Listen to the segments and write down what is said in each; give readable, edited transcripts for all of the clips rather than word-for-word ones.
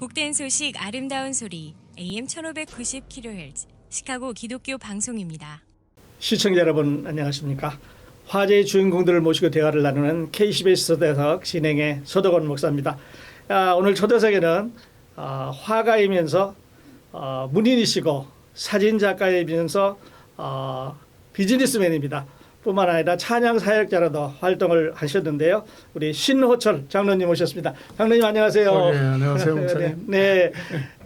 복된 소식 아름다운 소리 AM 1590kHz 시카고 기독교 방송입니다. 시청자 여러분 안녕하십니까? 화제의 주인공들을 모시고 대화를 나누는 KCBS 초대석 진행의 서덕원 목사입니다. 오늘 초대석에는 화가이면서 문인이시고 사진작가이면서 비즈니스맨입니다. 뿐만 아니라 찬양 사역자로도 활동을 하셨는데요. 우리 신호철 장로님 오셨습니다. 장로님 안녕하세요. 네, 안녕하세요, 목사님. 네,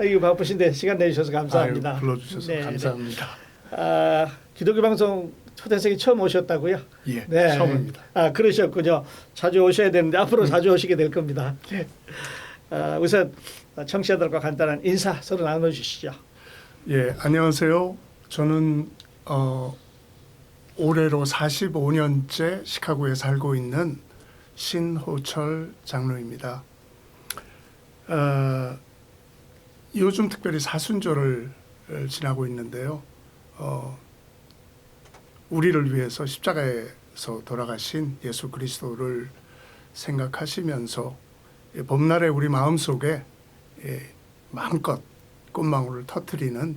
이거 바쁘신데 시간 내주셔서 감사합니다. 아유, 불러주셔서 네, 감사합니다. 기독교 방송 초대석에 처음 오셨다고요? 예, 네. 처음입니다. 그러셨군요. 자주 오셔야 되는데 앞으로 자주 오시게 될 겁니다. 우선 청취자들과 간단한 인사 서로 나눠주시죠. 예, 안녕하세요. 저는 올해로 45년째 시카고에 살고 있는 신호철 장로입니다. 요즘 특별히 사순절을 지나고 있는데요. 우리를 위해서 십자가에서 돌아가신 예수 그리스도를 생각하시면서 봄날에 우리 마음속에 마음껏 꽃망울을 터뜨리는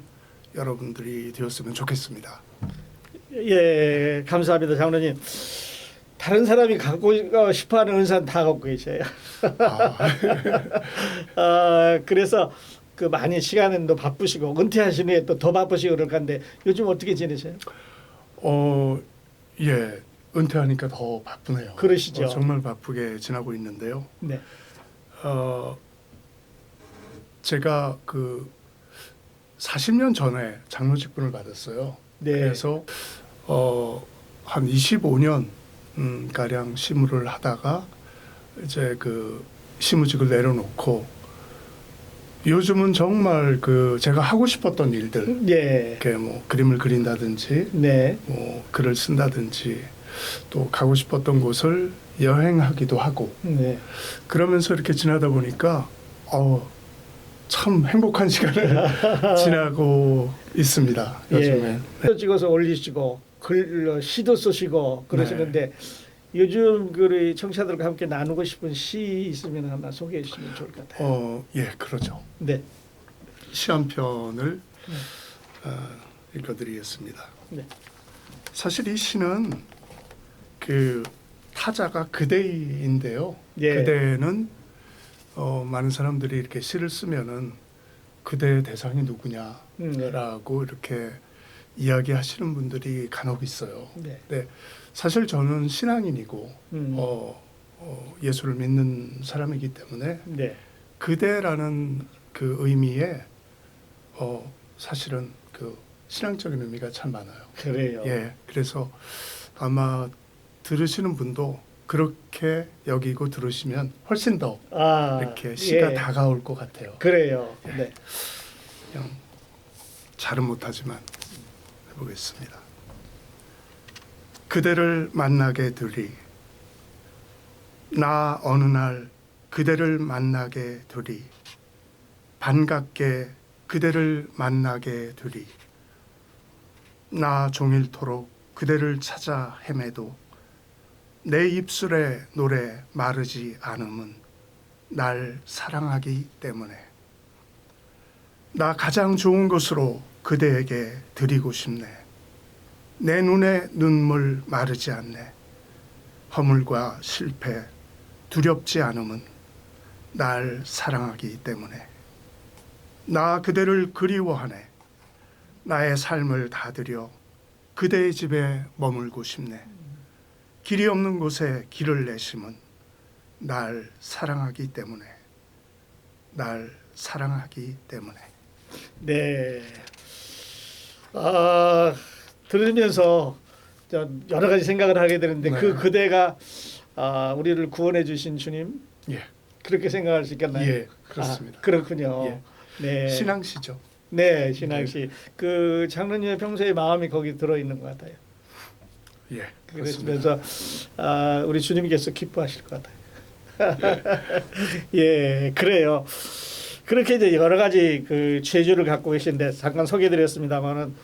여러분들이 되었으면 좋겠습니다. 예, 감사합니다, 장로님. 다른 사람이 갖고 싶어하는 은사는 다 갖고 계셔요. 그래서 그 많이 시간은 또 바쁘시고 은퇴하신 후에 또 더 바쁘시고 그럴 건데 요즘 어떻게 지내세요? 예, 은퇴하니까 더 바쁘네요. 그러시죠. 정말 바쁘게 지나고 있는데요. 네. 제가 그 40년 전에 장로 직분을 받았어요. 네. 그래서 한 25년 가량 시무를 하다가 이제 그 시무직을 내려놓고 요즘은 정말 그 제가 하고 싶었던 일들, 예. 이렇게 뭐 그림을 그린다든지, 네. 뭐 글을 쓴다든지, 또 가고 싶었던 곳을 여행하기도 하고, 네. 그러면서 이렇게 지나다 보니까 참 행복한 시간을 지나고 있습니다. 요즘에. 예. 찍어서 올리시고 글 시도 쓰시고 그러시는데 요즘 그 청취자들과 함께 나누고 싶은 시 있으면 하나 소개해 주시면 좋을 것 같아요. 예, 그러죠. 네. 시 한 편을 읽어드리겠습니다. 네. 사실 이 시는 그 타자가 그대인데요. 예. 그대는 많은 사람들이 이렇게 시를 쓰면은 그대의 대상이 누구냐라고 이렇게 이야기하시는 분들이 간혹 있어요. 네. 네, 사실 저는 신앙인이고 예수를 믿는 사람이기 때문에 네. 그대라는 그 의미에 사실은 그 신앙적인 의미가 참 많아요. 그래요. 예, 그래서 아마 들으시는 분도 그렇게 여기고 들으시면 훨씬 더 이렇게 시가 예. 다가올 것 같아요. 그래요. 예. 네. 그냥 잘은 못하지만 해보겠습니다. 그대를 만나게 되리. 나 어느 날 그대를 만나게 되리. 반갑게 그대를 만나게 되리. 나 종일토록 그대를 찾아 헤매도 내 입술의 노래 마르지 않음은 날 사랑하기 때문에. 나 가장 좋은 것으로 그대에게 드리고 싶네. 내 눈에 눈물 마르지 않네. 허물과 실패 두렵지 않음은 날 사랑하기 때문에. 나 그대를 그리워하네. 나의 삶을 다 드려 그대의 집에 머물고 싶네. 길이 없는 곳에 길을 내심은 날 사랑하기 때문에. 날 사랑하기 때문에. 네. 들으면서 여러 가지 생각을 하게 되는데 네. 그 그대가 우리를 구원해 주신 주님 예, 그렇게 생각할 수 있겠나요? 예, 그렇습니다. 그렇군요. 예. 네. 신앙시죠. 네, 신앙시. 그 장로님의 평소의 마음이 거기 들어 있는 것 같아요. 예, 그렇습니다. 그래서 우리 주님께서 기뻐하실 것 같아요. 예, 그래요. 그렇게 이제 여러 가지 그 재주를 갖고 계신데 잠깐 소개드렸습니다만은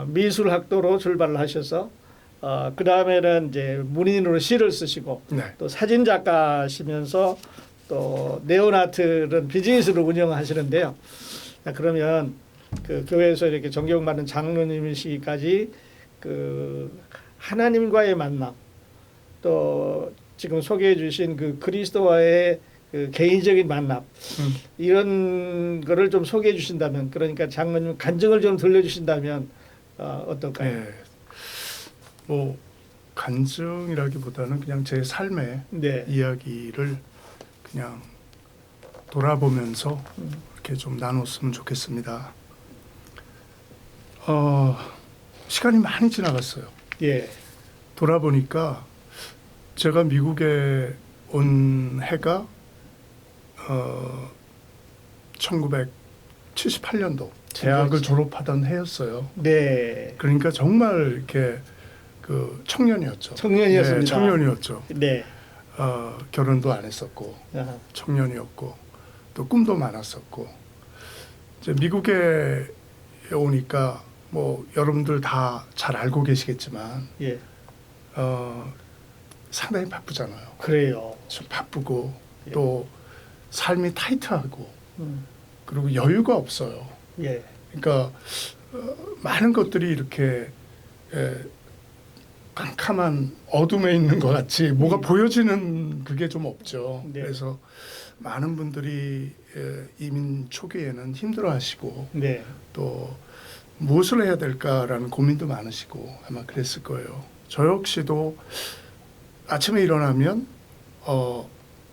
미술학도로 출발을 하셔서 그 다음에는 이제 문인으로 시를 쓰시고 네. 또 사진 작가시면서 또 네오나트는 비즈니스를 운영하시는데요. 자, 그러면 그 교회에서 이렇게 존경받는 장로님이시기까지 그 하나님과의 만남, 또 지금 소개해 주신 그 그리스도와의 그 개인적인 만남, 이런 거를 좀 소개해 주신다면, 그러니까 장로님 간증을 좀 들려주신다면 어떨까요? 네. 뭐 간증이라기보다는 그냥 제 삶의 네. 이야기를 그냥 돌아보면서 이렇게 좀 나눴으면 좋겠습니다. 시간이 많이 지나갔어요. 예. 돌아보니까 제가 미국에 온 해가 1978년도 대학을 졸업하던 해였어요. 네. 그러니까 정말 이렇게 그 청년이었죠. 청년이었습니다. 네, 청년이었죠. 네. 결혼도 안 했었고 아하. 청년이었고 또 꿈도 많았었고 이제 미국에 오니까 뭐 여러분들 다 잘 알고 계시겠지만 예. 상당히 바쁘잖아요. 그래요. 좀 바쁘고 예. 또 삶이 타이트하고 음. 그리고 여유가 없어요. 예. 그러니까 많은 것들이 이렇게 깜깜한 어둠에 있는 것 같이 뭐가 보여지는 그게 좀 없죠. 네. 그래서 많은 분들이 이민 초기에는 힘들어하시고 네. 또 무엇을 해야 될까라는 고민도 많으시고 아마 그랬을 거예요. 저 역시도 아침에 일어나면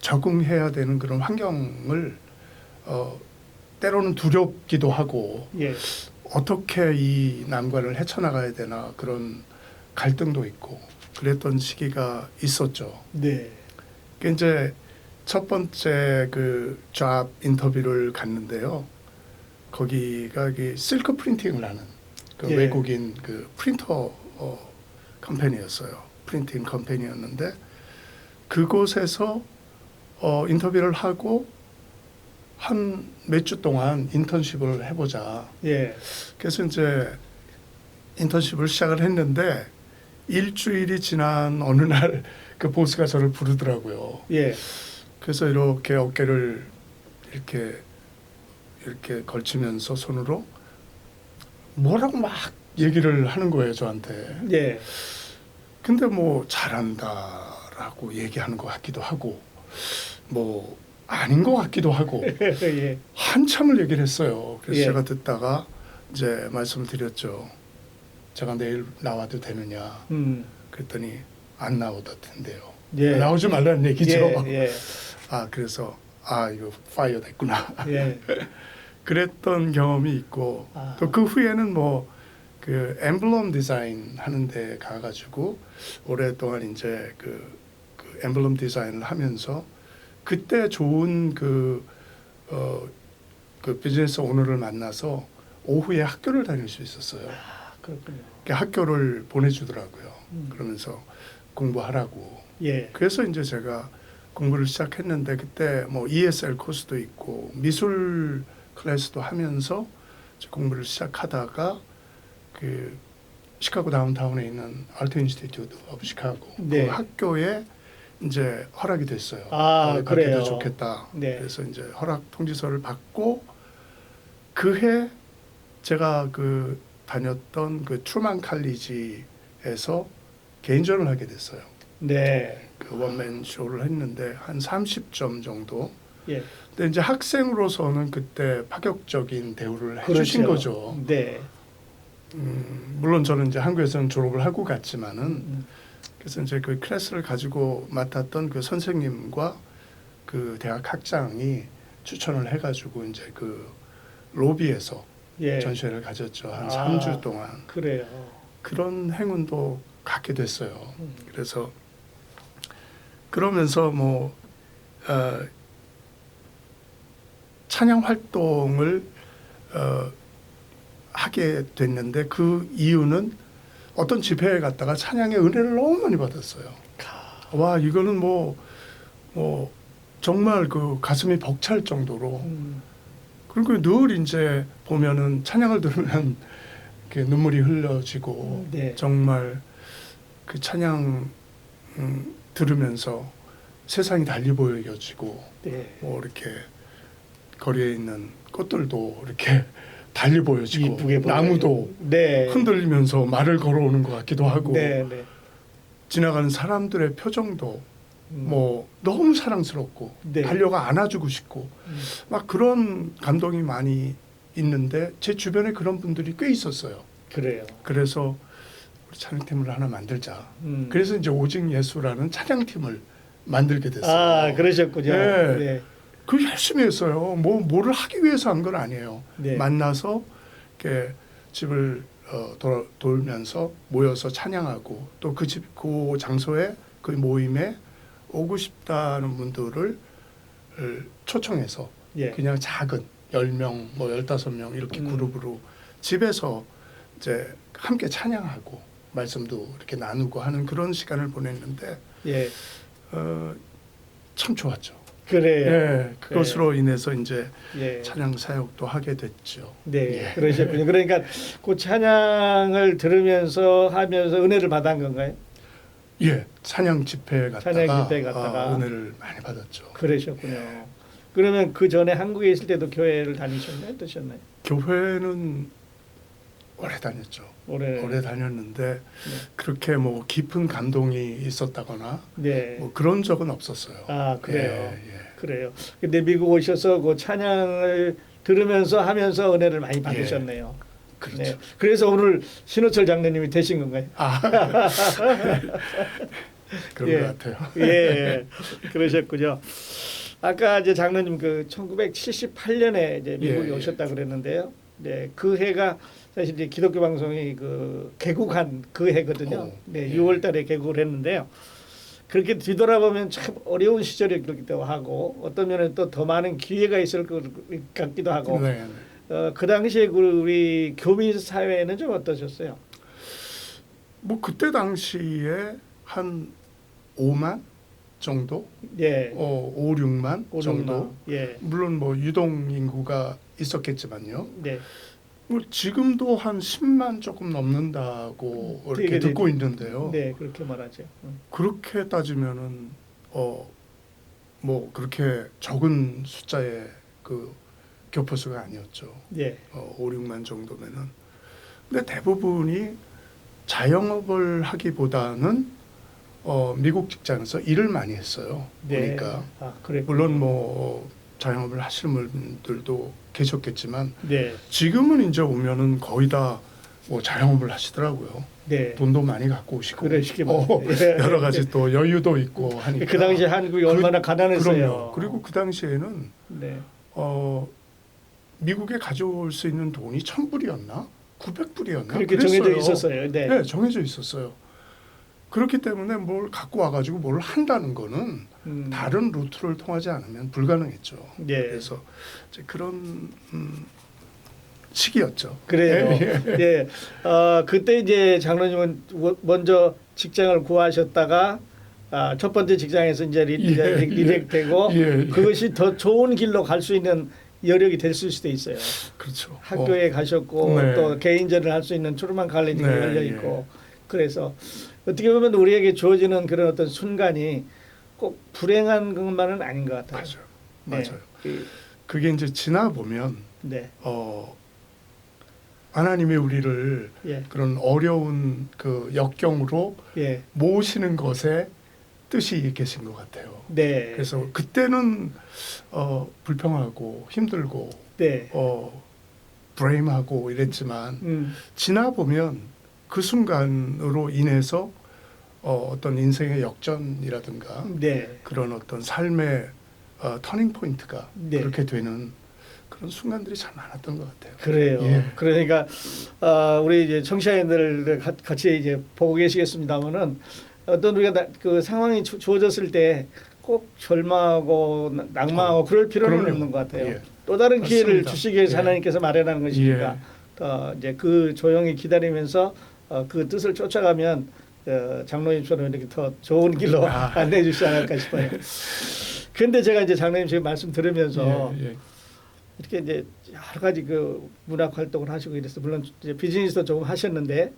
적응해야 되는 그런 환경을 때로는 두렵기도 하고 예. 어떻게 이 난관을 헤쳐나가야 되나 그런 갈등도 있고 그랬던 시기가 있었죠. 네. 그 이제 첫 번째 그 잡 인터뷰를 갔는데요. 거기가 실크 프린팅을 하는 그 예. 외국인 그 프린터 컴퍼니였어요. 프린팅 컴퍼니였는데 그곳에서 인터뷰를 하고 한 몇 주 동안 인턴십을 해보자. 예. 그래서 이제 인턴십을 시작을 했는데 일주일이 지난 어느 날 그 보스가 저를 부르더라고요. 예. 그래서 이렇게 어깨를 이렇게 걸치면서 손으로 뭐라고 막 얘기를 하는 거예요, 저한테. 예. 근데 뭐 잘한다라고 얘기하는 것 같기도 하고 뭐 아닌 것 같기도 하고 예. 한참을 얘기를 했어요. 그래서 예. 제가 듣다가 이제 말씀을 드렸죠. 제가 내일 나와도 되느냐. 그랬더니 안 나오던데요. 예. 나오지 말라는 얘기죠. 예. 예. 그래서 이거 파이어 됐구나. 예. 그랬던 경험이 있고 또 그 후에는 뭐 그 엠블럼 디자인 하는데 가가지고 오랫동안 이제 그 엠블럼 디자인을 하면서 그때 좋은 그 비즈니스 오너를 만나서 오후에 학교를 다닐 수 있었어요. 그렇군요. 학교를 보내주더라고요. 그러면서 공부하라고. 예. 그래서 이제 제가 공부를 시작했는데 그때 뭐 ESL 코스도 있고 미술 클래스도 하면서 공부를 시작하다가 그 시카고 다운타운에 있는 아트 인스티튜트 오브 시카고 네. 그 학교에 이제 허락이 됐어요. 그래요. 좋겠다. 네. 그래서 이제 허락 통지서를 받고 그해 제가 그 다녔던 그 트루만 칼리지에서 개인전을 하게 됐어요. 네. 그 원맨 쇼를 했는데 한 30점 정도. 예. 근데 이제 학생으로서는 그때 파격적인 대우를 해주신 그렇죠. 거죠. 네. 물론 저는 이제 한국에서는 졸업을 하고 갔지만은 그래서 이제 그 클래스를 가지고 맡았던 그 선생님과 그 대학 학장이 추천을 해가지고 이제 그 로비에서 예. 전시회를 가졌죠. 한 3주 동안. 그래요. 그런 행운도 갖게 됐어요. 그래서 그러면서 뭐 찬양 활동을 하게 됐는데 그 이유는 어떤 집회에 갔다가 찬양의 은혜를 너무 많이 받았어요. 와 이거는 뭐 정말 그 가슴이 벅찰 정도로 그리고 늘 이제 보면은 찬양을 들으면 이렇게 눈물이 흘러지고 네. 정말 그 찬양 들으면서 세상이 달리 보여지고 네. 뭐 이렇게 거리에 있는 꽃들도 이렇게 달리 보여지고 이쁘게 나무도 네. 흔들리면서 말을 걸어오는 것 같기도 하고 네, 네. 지나가는 사람들의 표정도 음. 뭐 너무 사랑스럽고 네. 달려가 안아주고 싶고 막 그런 감동이 많이 있는데 제 주변에 그런 분들이 꽤 있었어요. 그래요. 그래서 우리 찬양팀을 하나 만들자. 음. 그래서 이제 오직 예수라는 찬양팀을 만들게 됐어요. 아, 그러셨군요. 네. 네. 그 열심히 했어요. 뭐를 하기 위해서 한 건 아니에요. 네. 만나서 이렇게 집을 돌면서 모여서 찬양하고 또 그 집 그 장소에 그 모임에 오고 싶다는 분들을 초청해서 예. 그냥 작은 10명 뭐 15명 이렇게 그룹으로 집에서 이제 함께 찬양하고 말씀도 이렇게 나누고 하는 그런 시간을 보냈는데 예. 참 좋았죠. 그래요. 예, 그것으로 인해서 이제 예. 찬양 사역도 하게 됐죠. 네, 예. 그러셨군요. 그러니까 그 찬양을 들으면서 하면서 은혜를 받은 건가요? 예, 찬양 집회 갔다가, 찬양 집회 갔다가. 은혜를 많이 받았죠. 그러셨군요. 예. 그러면 그 전에 한국에 있을 때도 교회를 다니셨나요? 어떠셨나요? 교회는 오래 다녔죠. 오래 다녔는데 그렇게 뭐 깊은 감동이 있었다거나 네. 뭐 그런 적은 없었어요. 아, 그래요. 예, 예. 그래요. 근데 미국 오셔서 그 찬양을 들으면서 하면서 은혜를 많이 받으셨네요. 그렇죠. 네. 그래서 오늘 신호철 장로님이 되신 건가요? 아, 그런 예. 것 같아요. 예, 그러셨군요. 아까 이제 장로님 그 1978년에 이제 미국에 예, 예. 오셨다 그랬는데요. 네, 그 해가 사실 이제 기독교 방송이 그 개국한 그 해거든요. 네, 예. 6월달에 개국을 했는데요. 그렇게 뒤돌아보면 참 어려운 시절이기도 하고 어떤 면에 또 더 많은 기회가 있을 것 같기도 하고 네, 네. 그 당시에 그 우리 교민 사회는 좀 어떠셨어요? 뭐 그때 당시에 한 5만 정도, 예, 5, 6만 정도. 예, 물론 뭐 유동 인구가 있었겠지만요. 네, 뭐 지금도 한 10만 조금 넘는다고 이렇게 되게 듣고 있는데요. 네, 그렇게 말하죠. 그렇게 따지면은 뭐 그렇게 적은 숫자의 그 교포수가 아니었죠. 예, 5, 6만 정도면은. 근데 대부분이 자영업을 하기보다는 미국 직장에서 일을 많이 했어요. 네. 보니까 아, 그래. 물론 뭐 자영업을 하시는 분들도 계셨겠지만 네, 지금은 이제 오면은 거의 다 뭐 자영업을 하시더라고요. 네. 돈도 많이 갖고 오시고 그러시기 바랍니다. 여러 가지 또 여유도 있고 하니까 그 당시 한국이 얼마나 가난했어요. 그럼요. 그리고 그 당시에는 네, 미국에 가져올 수 있는 돈이 1,000불이었나 900불이었나 그렇게 정해져 있었어요. 네, 네, 정해져 있었어요. 그렇기 때문에 뭘 갖고 와가지고 뭘 한다는 거는 다른 루트를 통하지 않으면 불가능했죠. 네. 그래서 이제 그런 시기였죠. 그래요. 예, 예. 그때 이제 장로님은 먼저 직장을 구하셨다가 첫 번째 직장에서 이제 리렉되고 예, 예. 그것이 더 좋은 길로 갈 수 있는 여력이 될 수도 있어요. 그렇죠. 학교에 가셨고 네. 또 개인전을 할 수 있는 트루만 칼리지가 네, 열려 있고 그래서 어떻게 보면 우리에게 주어지는 그런 어떤 순간이 꼭 불행한 것만은 아닌 것 같아요. 맞아요. 네. 맞아요. 그게 이제 지나 보면 네. 하나님이 우리를 예. 그런 어려운 그 역경으로 예. 모으시는 것에 뜻이 계신 것 같아요. 네. 그래서 그때는 불평하고 힘들고 네. 브레임하고 이랬지만 지나 보면 그 순간으로 인해서 어떤 인생의 역전이라든가 네. 그런 어떤 삶의 터닝 포인트가 네. 그렇게 되는 그런 순간들이 참 많았던 것 같아요. 그래요. 예. 그러니까 우리 이제 청취자님들 같이 이제 보고 계시겠습니다만은 어떤 우리가 그 상황이 주어졌을 때 꼭 절망하고 낙망하고 그럴 필요는 그럼요. 없는 것 같아요. 예. 또 다른 기회를 맞습니다. 주시기 위해서 예. 하나님께서 마련하는 것이니까 이제 그 조용히 기다리면서 그 뜻을 쫓아가면 장로님처럼 이렇게 더 좋은 길로 안내해 주시지 않을까 싶어요. 근데 제가 이제 장로님 지금 말씀 들으면서 이렇게 이제 여러 가지 그 문학 활동을 하시고 이래서 물론 이제 비즈니스도 조금 하셨는데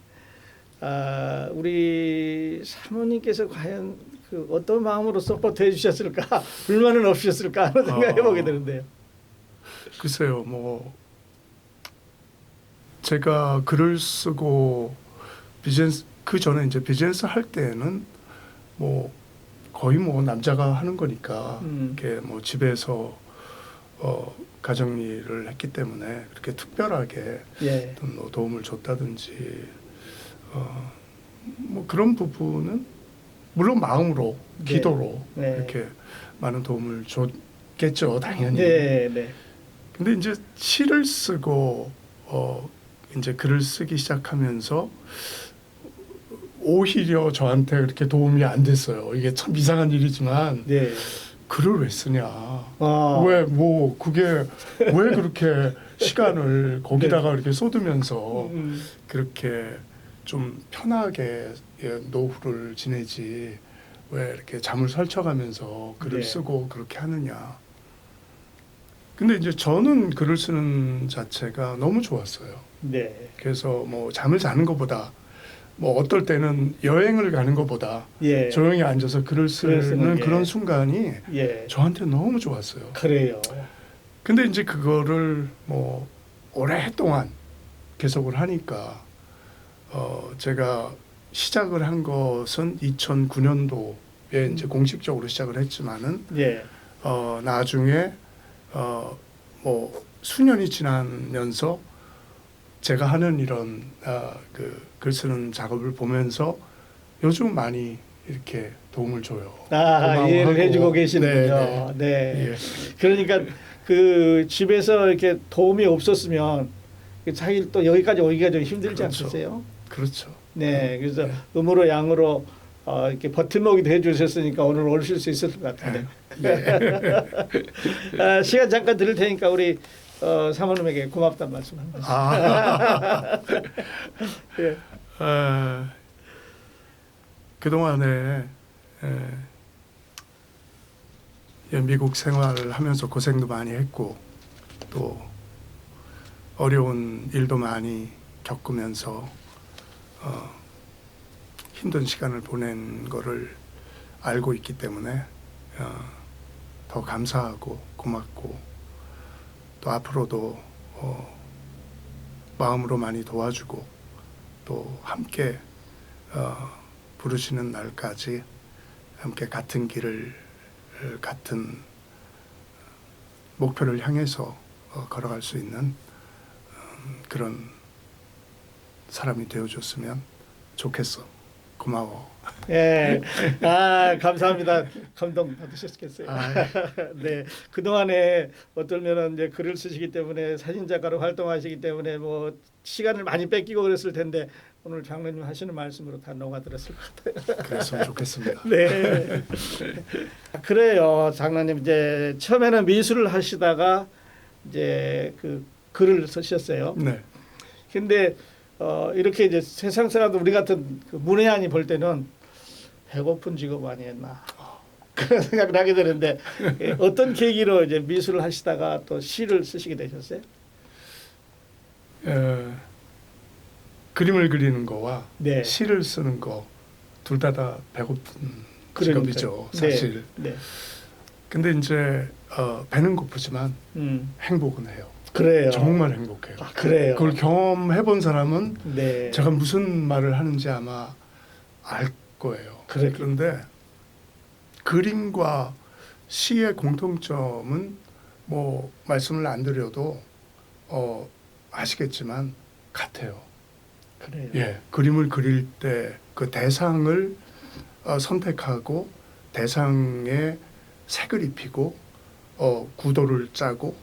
우리 사모님께서 과연 그 어떤 마음으로 서포트 해주셨을까 불만은 없으셨을까 하는 생각해보게 되는데요. 글쎄요, 뭐 제가 글을 쓰고 비즈니스 그 전에 이제 비즈니스 할 때는 뭐 거의 뭐 남자가 하는 거니까 이렇게 뭐 집에서 가정 일을 했기 때문에 그렇게 특별하게 예. 어떤 뭐 도움을 줬다든지 뭐 그런 부분은 물론 마음으로 네. 기도로 네. 이렇게 많은 도움을 줬겠죠, 당연히. 네, 네. 근데 이제 시를 쓰고 이제 글을 쓰기 시작하면서 오히려 저한테 그렇게 도움이 안 됐어요. 이게 참 이상한 일이지만 네. 글을 왜 쓰냐? 아. 왜 뭐 그게 왜 그렇게 시간을 거기다가 이렇게 쏟으면서 그렇게 좀 편하게 노후를 지내지 왜 이렇게 잠을 설쳐가면서 글을 네. 쓰고 그렇게 하느냐? 근데 이제 저는 글을 쓰는 자체가 너무 좋았어요. 네. 그래서 뭐 잠을 자는 것보다 뭐 어떨 때는 여행을 가는 것보다 예. 조용히 앉아서 글을 쓰는 쓰는 게. 그런 순간이 예. 저한테 너무 좋았어요. 그래요. 근데 이제 그거를 뭐 오랫동안 계속을 하니까 제가 시작을 한 것은 2009년도에 이제 공식적으로 시작을 했지만은 예. 나중에 뭐 수년이 지나면서 제가 하는 이런 그 글 쓰는 작업을 보면서 요즘 많이 이렇게 도움을 줘요. 아, 이해를 고마워하고. 해주고 계시는군요. 네, 네. 예. 그러니까 그 집에서 이렇게 도움이 없었으면 자기 또 여기까지 오기가 좀 힘들지 그렇죠. 않겠어요? 그렇죠. 네. 그래서 네. 음으로 양으로 이렇게 버팀목이 해주셨으니까 오늘 오실 수 있을 것 같은데. 네. 시간 잠깐 드릴 테니까 우리 사모님에게 고맙다는 말씀 한 번씩. 예. 그동안에 미국 생활을 하면서 고생도 많이 했고 또 어려운 일도 많이 겪으면서 힘든 시간을 보낸 거를 알고 있기 때문에 더 감사하고 고맙고 또 앞으로도 마음으로 많이 도와주고 또 함께 부르시는 날까지 함께 같은 길을 같은 목표를 향해서 걸어갈 수 있는 그런 사람이 되어줬으면 좋겠어. 고마워. 예. 감사합니다. 감동 받으셨겠어요. 네. 그동안에 어떨면은 이제 글을 쓰시기 때문에 사진 작가로 활동하시기 때문에 뭐 시간을 많이 뺏기고 그랬을 텐데 오늘 장로님 하시는 말씀으로 다 녹아들었을 것 같아요. 그랬으면 좋겠습니다. 네. 그래요. 장로님 이제 처음에는 미술을 하시다가 이제 그 글을 쓰셨어요. 네. 근데 이렇게 이제 세상 사람들 우리 같은 그 문외한이 볼 때는 배고픈 직업 아니었나 그런 생각을 하게 되는데 어떤 계기로 이제 미술을 하시다가 또 시를 쓰시게 되셨어요? 그림을 그리는 거와 네. 시를 쓰는 거 둘 다 배고픈 직업이죠, 사실. 네. 근데 이제 배는 고프지만 네. 행복은 해요. 그래요. 정말 행복해요. 그래요. 그걸 경험해 본 사람은 네. 제가 무슨 말을 하는지 아마 알 거예요. 그래. 그런데 그림과 시의 공통점은 뭐 말씀을 안 드려도 아시겠지만 같아요. 그래요. 예, 그림을 그릴 때 그 대상을 선택하고 대상에 색을 입히고 구도를 짜고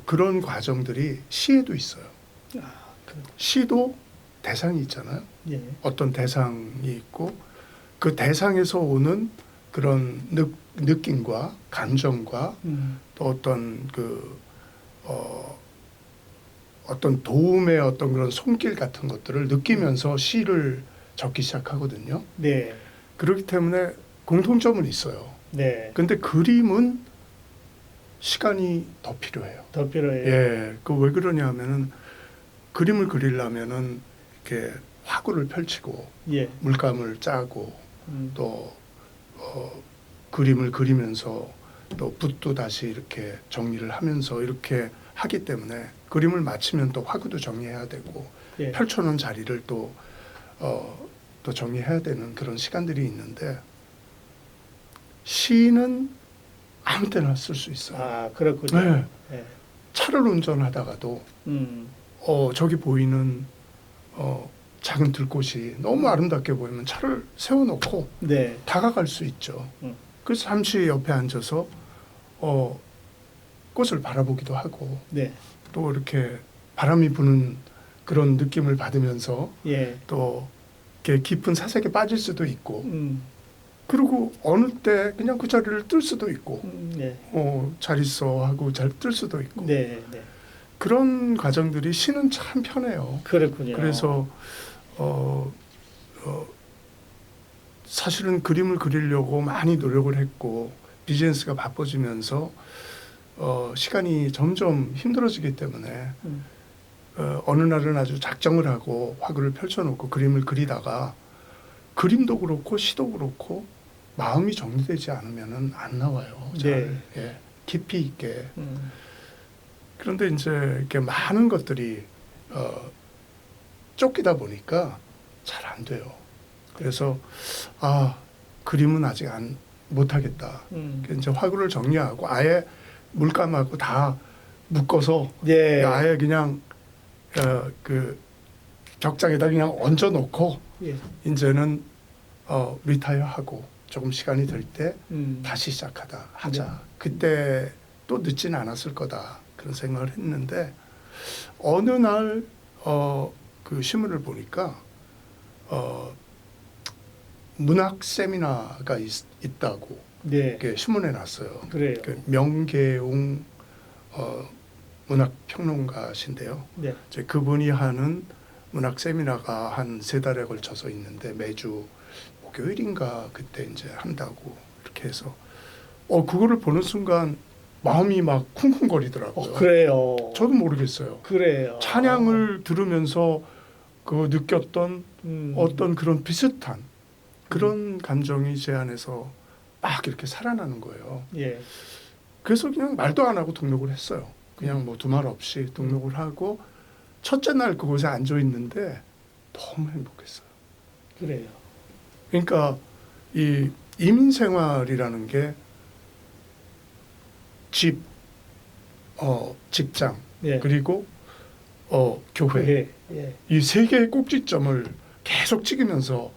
그런 과정들이 시에도 있어요. 시도 대상이 있잖아요. 예. 어떤 대상이 있고 그 대상에서 오는 그런 느낌과 감정과 또 어떤 어떤 도움의 어떤 그런 손길 같은 것들을 느끼면서 시를 적기 시작하거든요. 네. 그렇기 때문에 공통점은 있어요. 네. 근데 그림은 시간이 더 필요해요. 더 필요해요. 예, 그 왜 그러냐면은 그림을 그리려면은 이렇게 화구를 펼치고 예. 물감을 짜고 또 그림을 그리면서 또 붓도 다시 이렇게 정리를 하면서 이렇게 하기 때문에 그림을 마치면 또 화구도 정리해야 되고 예. 펼쳐놓은 자리를 또 정리해야 되는 그런 시간들이 있는데 시는 아무 때나 쓸 수 있어요. 아, 그렇군요. 네. 예. 차를 운전하다가도 음. 저기 보이는 작은 들꽃이 너무 아름답게 보이면 차를 세워놓고 네. 다가갈 수 있죠. 음. 그래서 잠시 옆에 앉아서 꽃을 바라보기도 하고 네. 또 이렇게 바람이 부는 그런 느낌을 받으면서 예. 또 이렇게 깊은 사색에 빠질 수도 있고 음. 그리고 어느 때 그냥 그 자리를 뜰 수도 있고 네. 잘 있어 하고 잘 뜰 수도 있고 네. 네. 그런 과정들이 시는 참 편해요. 그렇군요. 그래서 사실은 그림을 그리려고 많이 노력을 했고 비즈니스가 바빠지면서 시간이 점점 힘들어지기 때문에 어느 날은 아주 작정을 하고 화구를 펼쳐놓고 그림을 그리다가 그림도 그렇고 시도 그렇고 마음이 정리되지 않으면은 안 나와요. 잘 네. 예, 깊이 있게. 그런데 이제 이렇게 많은 것들이 쫓기다 보니까 잘 안 돼요. 그래서 그림은 아직 못하겠다. 이제 화구를 정리하고 아예 물감하고 다 묶어서 예. 아예 그냥 그 벽장에다 그냥 얹어놓고 예. 이제는 리타이어하고 조금 시간이 될 때 다시 하자. 네. 그때 또 늦진 않았을 거다 그런 생각을 했는데 어느 날 그 신문을 보니까 문학 세미나가 있다고 네. 이렇게 신문에 났어요. 그래요. 그 명계웅 문학 평론가신데요. 네. 이제 그분이 하는 문학 세미나가 한 3달에 걸쳐서 있는데 매주 목요일인가 그때 이제 한다고 이렇게 해서 그거를 보는 순간 마음이 막 쿵쿵거리더라고요. 그래요. 저도 모르겠어요. 그래요. 찬양을 들으면서 그 느꼈던 어떤 그런 비슷한 그런 감정이 제 안에서 막 이렇게 살아나는 거예요. 예. 그래서 그냥 말도 안 하고 등록을 했어요. 그냥 뭐 두말 없이 등록을 하고 첫째 날 그곳에 앉아 있는데 너무 행복했어요. 그래요. 그러니까 이 이민 생활이라는 게 집, 직장, 예. 그리고 교회 예. 예. 이 3개의 꼭지점을 계속 찍으면서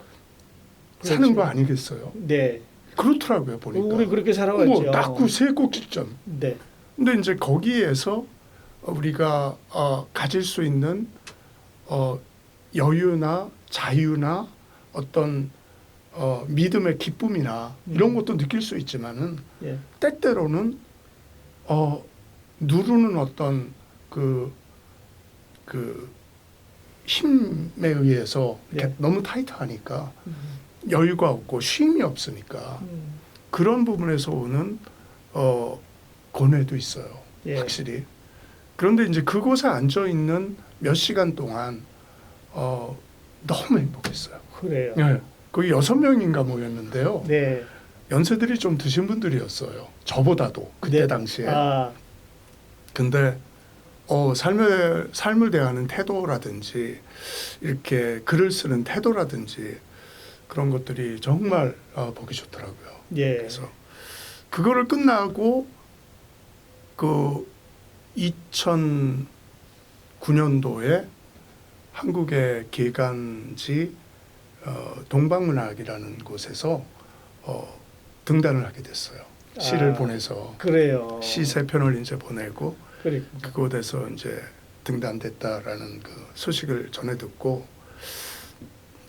사는 그렇죠. 거 아니겠어요? 네. 그렇더라고요 보니까. 우리 그렇게 살아왔죠. 딱 그 3 꼭지점. 네. 근데 이제 거기에서 우리가 가질 수 있는 여유나 자유나 어떤 믿음의 기쁨이나 이런 것도 느낄 수 있지만은 예. 때때로는 누르는 어떤 그 힘에 의해서 이렇게 네. 너무 타이트하니까 여유가 없고 쉼이 없으니까 그런 부분에서 오는 고뇌도 있어요. 예. 확실히. 그런데 이제 그곳에 앉아 있는 몇 시간 동안 너무 행복했어요. 그래요. 예. 거기 6명인가 모였는데요. 네. 연세들이 좀 드신 분들이었어요. 저보다도 그때 네. 당시에. 아, 근데 삶을 대하는 태도라든지 이렇게 글을 쓰는 태도라든지 그런 것들이 정말 보기 좋더라고요. 예. 그래서 그거를 끝나고 그 2009년도에 한국의 기관지 동방문학이라는 곳에서 등단을 하게 됐어요. 시를 보내서 그래요. 시 3편을 이제 보내고 그래. 그곳에서 이제 등단됐다라는 그 소식을 전해 듣고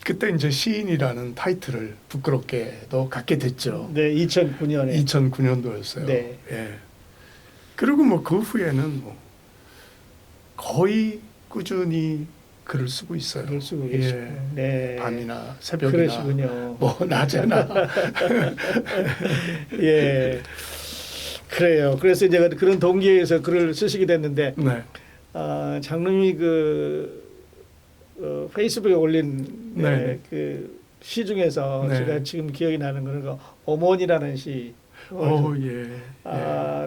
그때 이제 시인이라는 타이틀을 부끄럽게도 갖게 됐죠. 네, 2009년에. 2009년도였어요. 네. 예. 그리고 뭐 그 후에는 뭐 거의 꾸준히 글을 쓰고 있어요. 글을 쓰고 계시고. 예. 네. 밤이나 새벽이나 그러시군요. 뭐 낮에나 예. 그래요. 그래서 이제 그런 동기에서 글을 쓰시게 됐는데 네. 장로님이 페이스북에 올린 네. 그 시 중에서 네. 제가 지금 기억이 나는 거는 그 어머니라는 시. 예.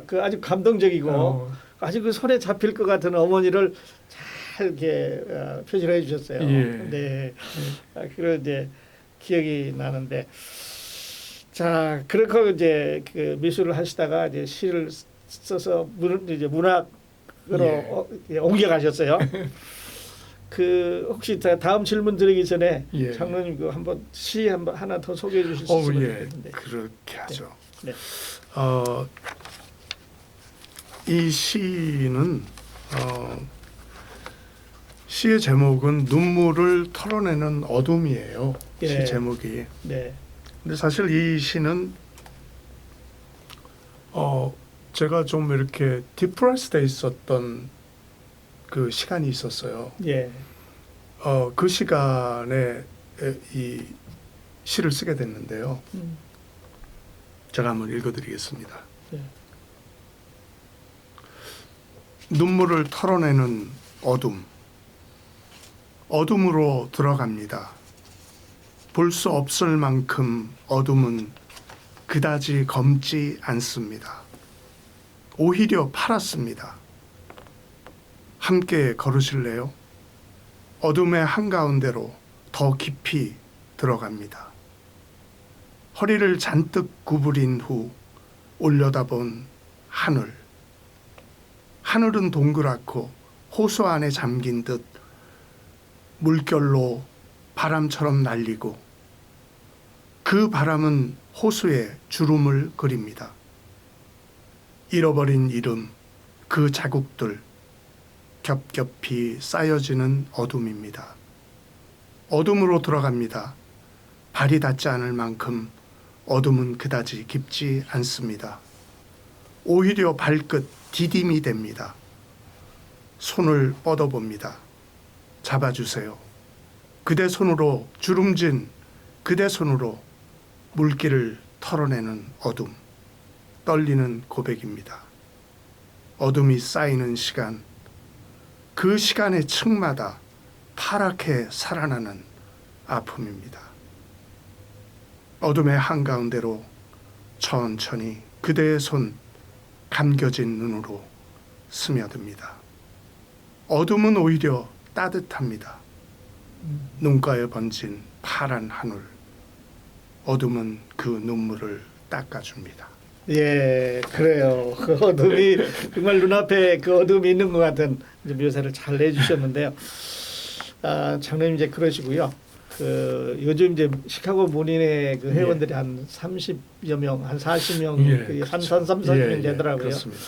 그 아주 감동적이고 어, 아주 그 손에 잡힐 것 같은 어머니를 잘 이렇게 표시를 해주셨어요. 예. 네. 그런 이제 기억이 나는데, 자 그렇게 이제 그 미술을 하시다가 이제 시를 써서 이제 문학으로 예. 옮겨가셨어요. 그 혹시 다음 질문 드리기 전에 예. 장로님 그 한번 시 한번 하나 더 소개해 주실 수 있으면 예. 좋겠는데. 그렇게 하죠. 네. 이 시는 시의 제목은 눈물을 털어내는 어둠이에요. 예. 시 제목이. 네. 근데 사실 이 시는 제가 좀 이렇게 디프레스돼 있었던 그 시간이 있었어요. 예. 그 시간에 이 시를 쓰게 됐는데요. 제가 한번 읽어드리겠습니다. 예. 눈물을 털어내는 어둠. 어둠으로 들어갑니다. 볼 수 없을 만큼 어둠은 그다지 검지 않습니다. 오히려 파랗습니다. 함께 걸으실래요? 어둠의 한가운데로 더 깊이 들어갑니다. 허리를 잔뜩 구부린 후 올려다본 하늘. 하늘은 동그랗고 호수 안에 잠긴 듯 물결로 바람처럼 날리고 그 바람은 호수에 주름을 그립니다. 잃어버린 이름, 그 자국들 겹겹이 쌓여지는 어둠입니다. 어둠으로 들어갑니다. 발이 닿지 않을 만큼 어둠은 그다지 깊지 않습니다. 오히려 발끝 디딤이 됩니다. 손을 뻗어봅니다. 잡아주세요. 그대 손으로 주름진 그대 손으로 물기를 털어내는 어둠. 떨리는 고백입니다. 어둠이 쌓이는 시간. 그 시간의 층마다 파랗게 살아나는 아픔입니다. 어둠의 한가운데로 천천히 그대의 손 감겨진 눈으로 스며듭니다. 어둠은 오히려 따뜻합니다. 눈가에 번진 파란 하늘. 어둠은 그 눈물을 닦아줍니다. 예, 그래요. 그 어둠이 정말 눈앞에 그 어둠이 있는 것 같은 묘사를 잘 해주셨는데요. 장로님 이제 그러시고요. 그 요즘 이제 시카고 문인의 그 회원들이 한 30여 명, 한 40명, 한 40명 되더라고요. 그렇습니다.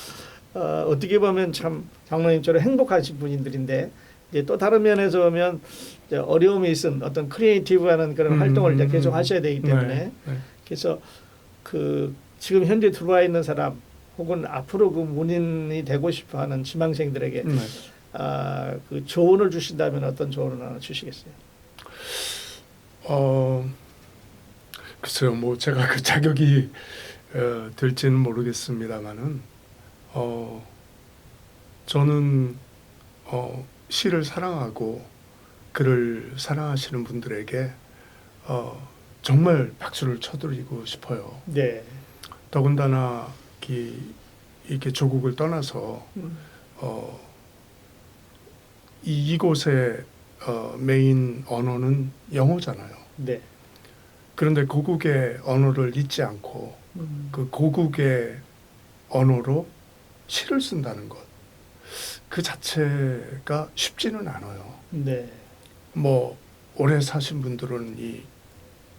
어떻게 보면 참 장로님처럼 행복하신 분들인데 이제 또 다른 면에서 보면 이제 어려움이 있은 어떤 크리에이티브하는 그런 활동을 이제 계속 하셔야 되기 때문에 그래서 그 지금 현재 들어와 있는 사람 혹은 앞으로 그 문인이 되고 싶어하는 지망생들에게 그 조언을 주신다면 어떤 조언을 하나 주시겠어요? 글쎄요, 뭐 제가 그 자격이 될지는 모르겠습니다만은 저는 시를 사랑하고 글을 사랑하시는 분들에게 정말 박수를 쳐드리고 싶어요. 네. 더군다나 이렇게 조국을 떠나서 이곳의 메인 언어는 영어잖아요. 네. 그런데 고국의 언어를 잊지 않고 그 고국의 언어로 시를 쓴다는 것, 그 자체가 쉽지는 않아요. 네. 뭐 오래 사신 분들은 이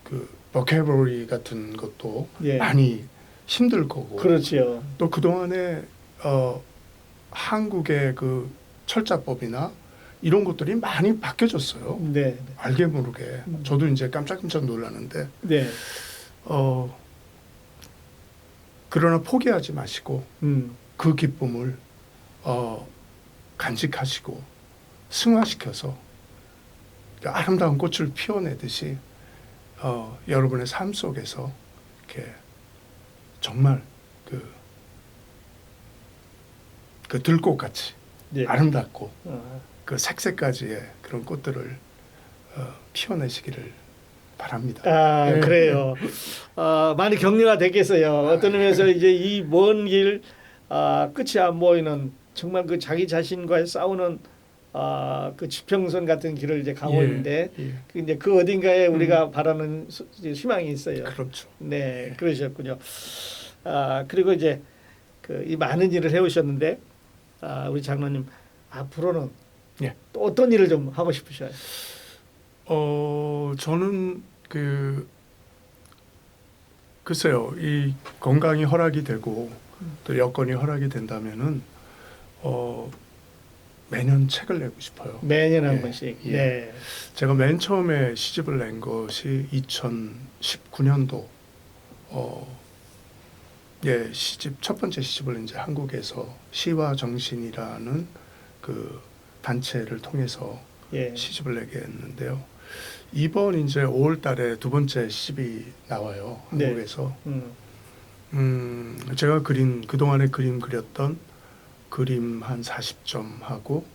그 vocabulary 같은 것도 예. 많이 힘들 거고, 그렇죠. 또 그동안에 한국의 그 철자법이나 이런 것들이 많이 바뀌어졌어요. 네. 알게 모르게. 저도 이제 깜짝깜짝 놀랐는데 네. 그러나 포기하지 마시고 그 기쁨을 간직하시고 승화시켜서 아름다운 꽃을 피워내듯이 여러분의 삶 속에서 이렇게 정말 그 들꽃같이 네. 아름답고 그 색색까지의 그런 꽃들을 피워내시기를 바랍니다. 아, 네. 그래요. 많이 격려가 됐겠어요. 어떤 의미에서 이제 이 먼 길, 끝이 안 보이는 정말 그 자기 자신과의 싸우는 그 지평선 같은 길을 이제 가고 예, 있는데 예. 이제 그 어딘가에 우리가 바라는 희망이 있어요. 그렇죠. 네, 그러셨군요. 그리고 이제 이 많은 일을 해오셨는데 우리 장로님 앞으로는 예. 또 어떤 일을 좀 하고 싶으셔요? 저는 글쎄요, 이 건강이 허락이 되고 또 여건이 허락이 된다면은 매년 책을 내고 싶어요. 매년 한 예, 번씩. 예. 네. 제가 맨 처음에 시집을 낸 것이 2019년도 시집 첫 번째 시집을 이제 한국에서 시와 정신이라는 그 단체를 통해서 예. 시집을 내게 했는데요. 이번 이제 5월달에 두 번째 시집이 나와요. 네. 한국에서. 음. 제가 그동안에 그림 그렸던 그림 한 40점 하고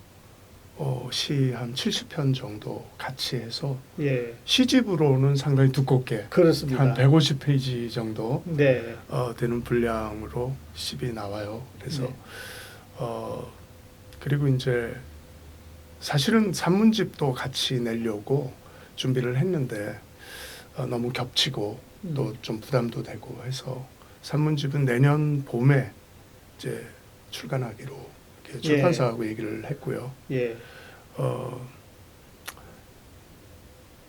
시 한 70편 정도 같이 해서 예. 시집으로는 상당히 두껍게 그렇습니다. 한 150페이지 정도 네. 되는 분량으로 시집이 나와요. 그래서 네. 그리고 이제 사실은 산문집도 같이 내려고 준비를 했는데 너무 겹치고 또 좀 부담도 되고 해서 산문집은 내년 봄에 이제 출간하기로 이렇게 출판사하고 얘기를 했고요. 예.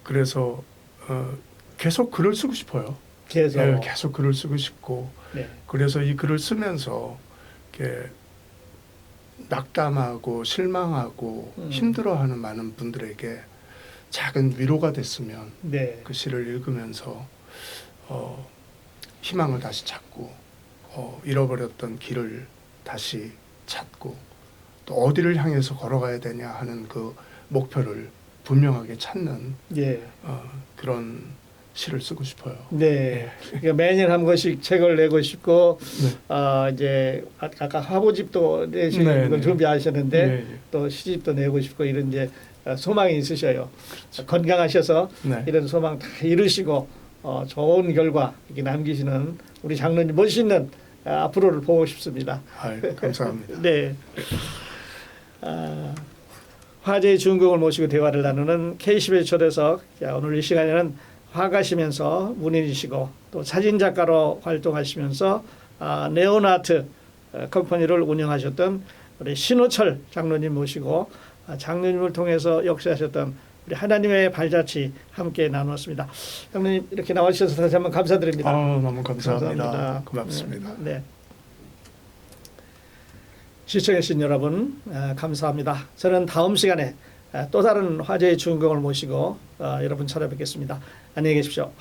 그래서 계속 글을 쓰고 싶어요. 계속. 예, 계속 글을 쓰고 싶고 네. 그래서 이 글을 쓰면서 이렇게 낙담하고 실망하고 힘들어하는 많은 분들에게 작은 위로가 됐으면 네. 그 시를 읽으면서 희망을 다시 찾고 잃어버렸던 길을 다시 찾고 또 어디를 향해서 걸어가야 되냐 하는 그 목표를 분명하게 찾는 예. 그런 시를 쓰고 싶어요. 네. 그러니까 매년 한 권씩 책을 내고 싶고 네. 이제 아까 화보집도 내시는 네, 걸 네. 준비하셨는데 네, 네. 또 시집도 내고 싶고 이런 이제 소망이 있으셔요. 건강하셔서 네. 이런 소망 다 이루시고 좋은 결과 이렇게 남기시는 우리 장로님 멋있는 앞으로를 보고 싶습니다. 아유, 감사합니다. 네. 화제의 주인공을 모시고 대화를 나누는 K11 초대석. 자, 오늘 이 시간에는 화가시면서 문인이시고 또 사진작가로 활동하시면서 네오나트 컴퍼니를 운영하셨던 우리 신호철 장로님 모시고 장로님을 통해서 역사하셨던 우리 하나님의 발자취 함께 나누었습니다. 장로님 이렇게 나와주셔서 다시 한번 감사드립니다. 너무 감사합니다. 감사합니다. 고맙습니다. 네. 시청해주신 여러분 감사합니다. 저는 다음 시간에 또 다른 화제의 주인공을 모시고 여러분 찾아뵙겠습니다. 안녕히 계십시오.